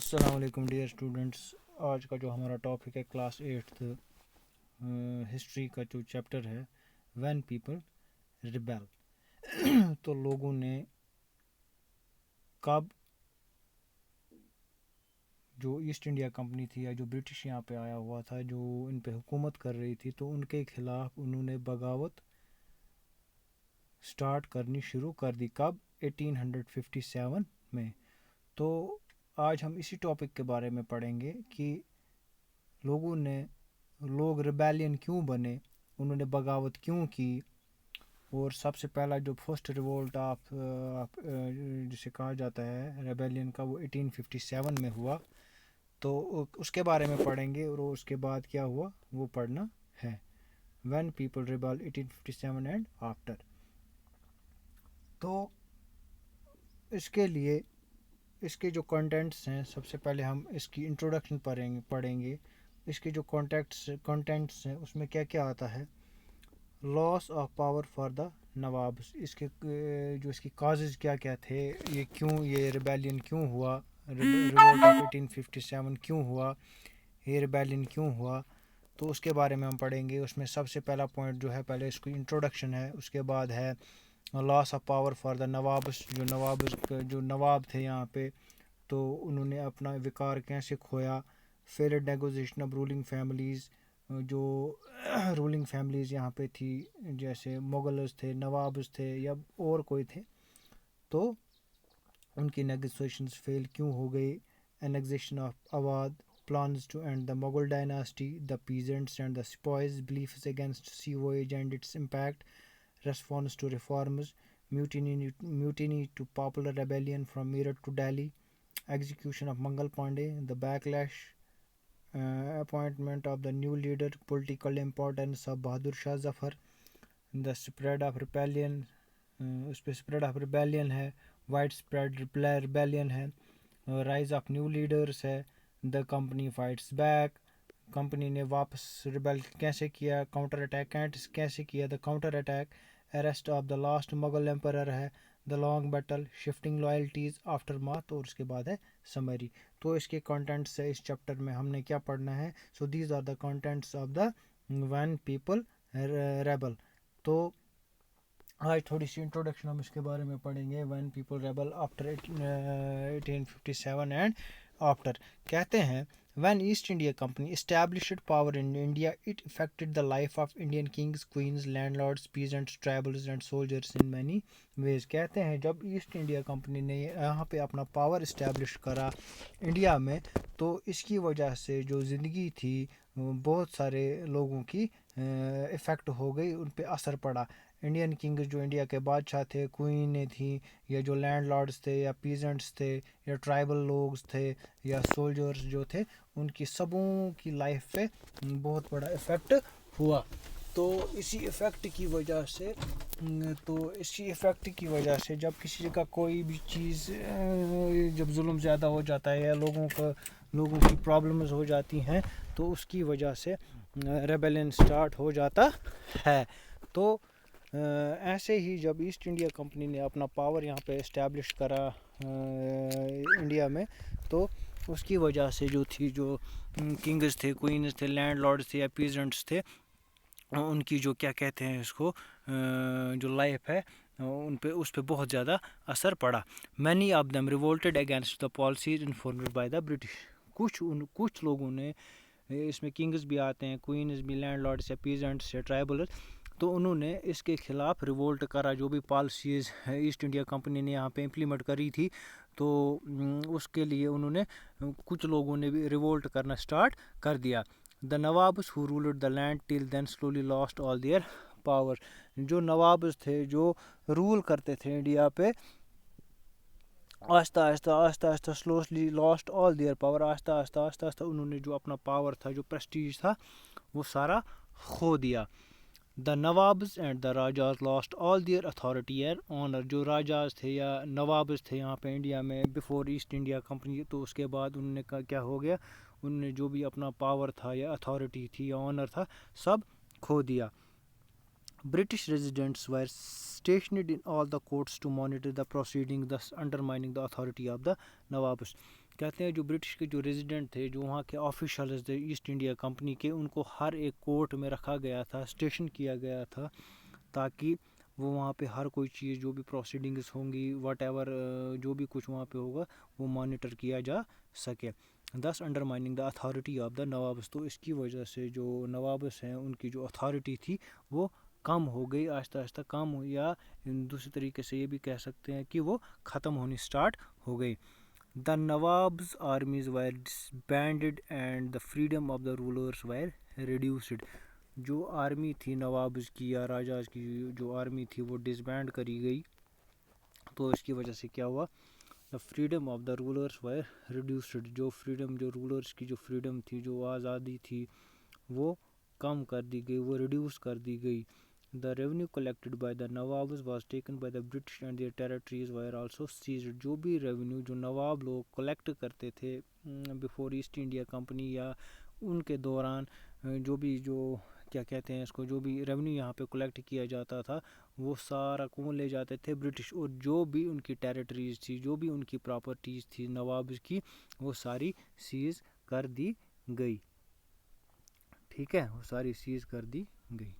السلام علیکم dear students. آج کا جو ہمارا ٹاپک ہے کلاس 8 ہسٹری کا جو چیپٹر ہے وین پیپل ریبیل. تو لوگوں نے کب جو ایسٹ انڈیا کمپنی تھی یا جو برٹش یہاں پہ آیا ہوا تھا جو ان پہ حکومت کر رہی تھی تو ان کے خلاف انہوں نے بغاوت سٹارٹ کرنی شروع کر دی. کب؟ 1857 میں. تو آج ہم اسی ٹاپک کے بارے میں پڑھیں گے کہ لوگ ریبیلین کیوں بنے, انہوں نے بغاوت کیوں کی, اور سب سے پہلا جو فرسٹ ریولٹ آف جسے کہا جاتا ہے ریبیلین کا وہ 1857 میں ہوا. تو اس کے بارے میں پڑھیں گے اور اس کے بعد کیا ہوا وہ پڑھنا ہے. When people rebel 1857 and after. تو اس کے لیے اس کے جو کنٹینٹس ہیں, سب سے پہلے ہم اس کی انٹروڈکشن پڑھیں گے. اس کے جو کنٹینٹس ہیں اس میں کیا کیا آتا ہے. لاس آف پاور فار دا نوابس, اس کی کازز کیا کیا تھے, یہ ریبیلین کیوں ہوا, ریولٹ آف 1857 کیوں ہوا, یہ ریبیلین کیوں ہوا. تو اس کے بارے میں ہم پڑھیں گے. اس میں سب سے پہلا پوائنٹ جو ہے, پہلے اس کی انٹروڈکشن ہے, اس کے بعد ہے لاس آف پاور فار دا نوابس, جو نواب تھے یہاں پہ تو انہوں نے اپنا وقار کیسے کھویا. فیلڈ نیگوزیشن آف رولنگ فیملیز, جو رولنگ فیملیز یہاں پہ تھی جیسے مغلز تھے, نوابز تھے یا اور کوئی تھے, تو ان کی نیگوسیشنز فیل کیوں ہو گئی. Annexation of Awadh, plans to end the Mughal dynasty, the peasants and the sepoys, beliefs against sea voyage and its impact, response to reforms, mutiny to popular rebellion from Meerut to Delhi, execution of Mangal Pandey, the backlash, appointment of the new leader, political importance of Bahadur Shah Zafar, the spread of rebellion, اس پہ spread of rebellion ہے, wide spread rebellion ہے, rise of new leaders ہے, the company fights back, company نے واپس rebel کیسے کیا, counter attack کیسے کیا, the counter attack, arrest of the last Mughal emperor ہے, the long battle, shifting loyalties, aftermath, اور اس کے بعد ہے سمری. تو اس کے کنٹینٹس ہے اس چیپٹر میں ہم نے کیا پڑھنا ہے. So these are the contents of the when people rebel. تو آج تھوڑی سی انٹروڈکشن ہم اس کے بارے میں پڑھیں گے. When people rebel after 1857 and after. کہتے ہیں when East India Company established power in India, it affected the life of Indian kings, queens, landlords, peasants, tribals and soldiers in many ways. کہتے ہیں جب ایسٹ انڈیا کمپنی نے یہاں پہ اپنا power establish کرا انڈیا میں تو اس کی وجہ سے جو زندگی تھی بہت سارے لوگوں کی افیکٹ ہو گئی, ان پہ اثر پڑا. انڈین کنگز جو انڈیا کے بادشاہ تھے, کوئنیں تھیں, یا جو لینڈ لارڈس تھے, یا پیزنٹس تھے, یا ٹرائبل لوگ تھے, یا سولجرز جو تھے, ان کی سبوں کی لائف پہ بہت بڑا افیکٹ ہوا. تو اسی افیکٹ کی وجہ سے جب کسی کا کوئی بھی چیز جب ظلم زیادہ ہو جاتا ہے یا لوگوں کی پرابلمز ہو جاتی ہیں تو اس کی وجہ سے ریبیلین سٹارٹ ہو جاتا ہے. تو ایسے ہی جب ایسٹ انڈیا کمپنی نے اپنا پاور یہاں پہ اسٹیبلش کرا انڈیا میں تو اس کی وجہ سے جو کنگز تھے, کوئنز تھے, لینڈ لارڈز تھے یا پیزنٹس تھے, ان کی جو کیا کہتے ہیں اس کو جو لائف ہے اس پہ بہت زیادہ اثر پڑا. Many of them revolted against the policies informed by the British. کچھ لوگوں نے, اس میں کنگز بھی آتے ہیں, کوئنز بھی, لینڈ لارڈس یا پیزنٹس یا ٹرائبلز, تو انہوں نے اس کے خلاف ریولٹ کرا. جو بھی پالیسیز ایسٹ انڈیا کمپنی نے یہاں پہ امپلیمنٹ کری تھی تو اس کے لیے انہوں نے کچھ لوگوں نے بھی ریولٹ کرنا سٹارٹ کر دیا. The nawabs who ruled the land till then slowly lost all their power. جو نوابس تھے جو رول کرتے تھے انڈیا پہ, آہستہ آہستہ slowly lost all their power. آہستہ انہوں نے جو اپنا پاور تھا, جو پریسٹیج تھا, وہ سارا کھو دیا. The nawabs and the rajas lost all their authority and honour. جو راجاز تھے یا نوابز تھے یہاں پہ انڈیا میں بفور ایسٹ انڈیا کمپنی, تو اس کے بعد انہوں نے کیا ہو گیا, انہوں نے جو بھی اپنا پاور تھا یا اتھارٹی تھی یا آنر تھا سب کھو دیا. British residents were stationed in all the courts to monitor the proceeding, thus undermining the authority of the Nawabs. کہتے ہیں جو برٹش کے جو ریزیڈنٹ تھے، جو وہاں کے آفیشلز تھے ایسٹ انڈیا کمپنی کے، ان کو ہر ایک کورٹ میں رکھا گیا تھا، اسٹیشن کیا گیا تھا، تاکہ وہ وہاں پہ ہر کوئی چیز جو بھی پروسیڈنگز ہوں گی واٹ ایور جو بھی کچھ وہاں پہ ہوگا وہ مانیٹر کیا جا سکے. This undermining the authority of the nawabs. تو اس کی وجہ سے جو نوابس ہیں ان کی جو اتھارٹی تھی وہ کم ہو گئی، آہستہ آہستہ کم ہوئی، یا دوسری طریقے سے یہ بھی کہہ سکتے ہیں کہ وہ ختم ہونی سٹارٹ ہو گئی. The Nawab's armies were disbanded and the freedom of the rulers were reduced. جو آرمی تھی نوابز کی یا راجاز کی جو آرمی تھی وہ ڈسبینڈ کری گئی، تو اس کی وجہ سے کیا ہوا، the freedom of the rulers were reduced. جو فریڈم، جو رولرس کی جو فریڈم تھی، جو آزادی تھی، وہ کم کر دی گئی، وہ ریڈیوس کر دی گئی. The revenue collected by the Nawabs was taken by the British and their territories were also seized. جو بھی ریونیو جو نواب لوگ کلیکٹ کرتے تھے بیفور ایسٹ انڈیا کمپنی یا ان کے دوران، جو بھی جو کیا کہتے ہیں اس کو، جو بھی ریونیو یہاں پہ کلیکٹ کیا جاتا تھا وہ سارا کون لے جاتے تھے؟ برٹش. اور جو بھی ان کی ٹیریٹریز تھی، جو بھی ان کی پراپرٹیز تھی نوابز کی، وہ ساری سیز کر دی گئی. ٹھیک ہے، وہ ساری سیز کر دی گئی.